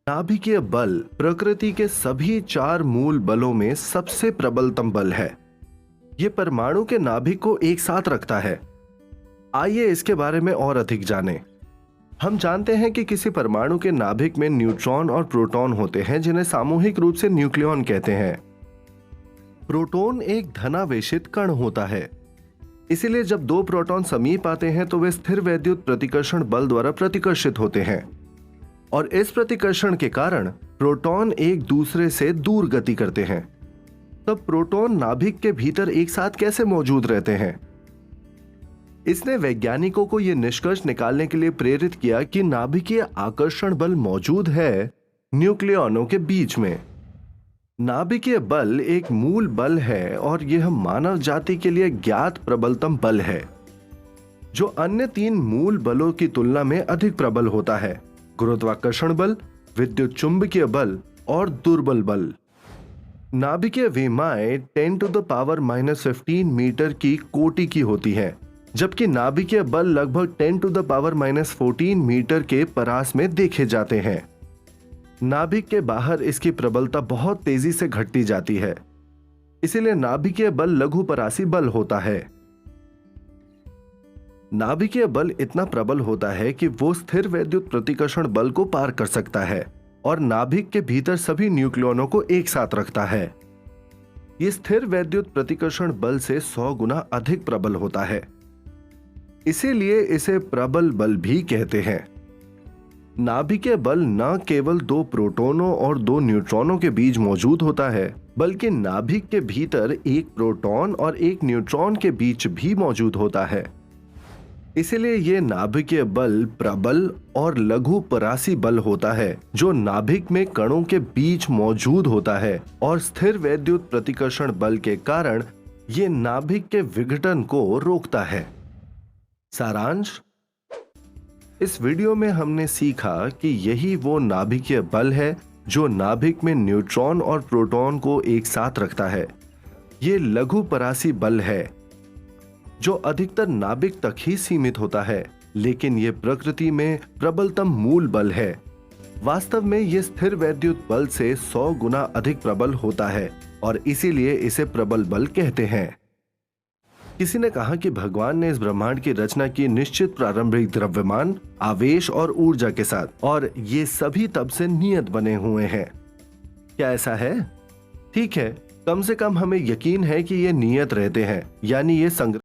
नाभिकीय बल प्रकृति के सभी चार मूल बलों में सबसे प्रबलतम बल है। यह परमाणु के नाभिक को एक साथ रखता है। आइए इसके बारे में और अधिक जानें। हम जानते हैं कि किसी परमाणु के नाभिक में न्यूट्रॉन और प्रोटॉन होते हैं, जिन्हें सामूहिक रूप से न्यूक्लियॉन कहते हैं। प्रोटॉन एक धनावेशित कण होता है, इसीलिए जब दो प्रोटॉन समीप आते हैं तो वे स्थिर वैद्युत प्रतिकर्षण बल द्वारा प्रतिकर्षित होते हैं, और इस प्रतिकर्षण के कारण प्रोटॉन एक दूसरे से दूर गति करते हैं। तब प्रोटॉन नाभिक के भीतर एक साथ कैसे मौजूद रहते हैं? इसने वैज्ञानिकों को यह निष्कर्ष निकालने के लिए प्रेरित किया कि नाभिकीय आकर्षण बल मौजूद है न्यूक्लियॉनों के बीच में। नाभिकीय बल एक मूल बल है और यह मानव जाति के लिए ज्ञात प्रबलतम बल है, जो अन्य तीन मूल बलों की तुलना में अधिक प्रबल होता है: गुरुत्वाकर्षण बल, विद्युत चुंबकीय बल और दुर्बल बल। नाभिकीय विमाएं 10⁻⁻15 मीटर की कोटि की होती हैं, जबकि नाभिकीय बल लगभग 10⁻⁻14 मीटर के परास में देखे जाते हैं। नाभिक के बाहर इसकी प्रबलता बहुत तेजी से घटती जाती है, इसीलिए नाभिकीय बल लघुपरासी बल होता है। नाभिकीय बल इतना प्रबल होता है कि वो स्थिर वैद्युत प्रतिकर्षण बल को पार कर सकता है और नाभिक के भीतर सभी न्यूक्लियॉनों को एक साथ रखता है। यह स्थिर वैद्युत प्रतिकर्षण बल से 100 गुना अधिक प्रबल होता है, इसीलिए इसे प्रबल बल भी कहते हैं। नाभिकीय बल न केवल दो प्रोटॉनों और दो न्यूट्रॉनों के बीच मौजूद होता है, बल्कि नाभिक के भीतर एक प्रोटॉन और एक न्यूट्रॉन के बीच भी मौजूद होता है। इसीलिए यह नाभिकीय बल प्रबल और लघुपरासी बल है, जो नाभिक में कणों के बीच मौजूद होता है और स्थिर वैद्युत प्रतिकर्षण बल के कारण यह नाभिक के विघटन को रोकता है। सारांश: इस वीडियो में हमने सीखा कि यही वो नाभिकीय बल है जो नाभिक में न्यूट्रॉन और प्रोटॉन को एक साथ रखता है। ये लघुपरासी बल है जो अधिकतर नाभिक तक ही सीमित होता है, लेकिन यह प्रकृति में प्रबलतम मूल बल है। वास्तव में यह स्थिर वैद्युत बल से 100 गुना अधिक प्रबल होता है और इसीलिए इसे प्रबल बल कहते हैं। किसी ने कहा कि भगवान ने इस ब्रह्मांड की रचना की निश्चित प्रारंभिक द्रव्यमान, आवेश और ऊर्जा के साथ, और ये सभी तब से नियत बने हुए हैं। क्या ऐसा है? ठीक है, कम से कम हमें यकीन है कि ये नियत रहते हैं, यानी ये संग्रह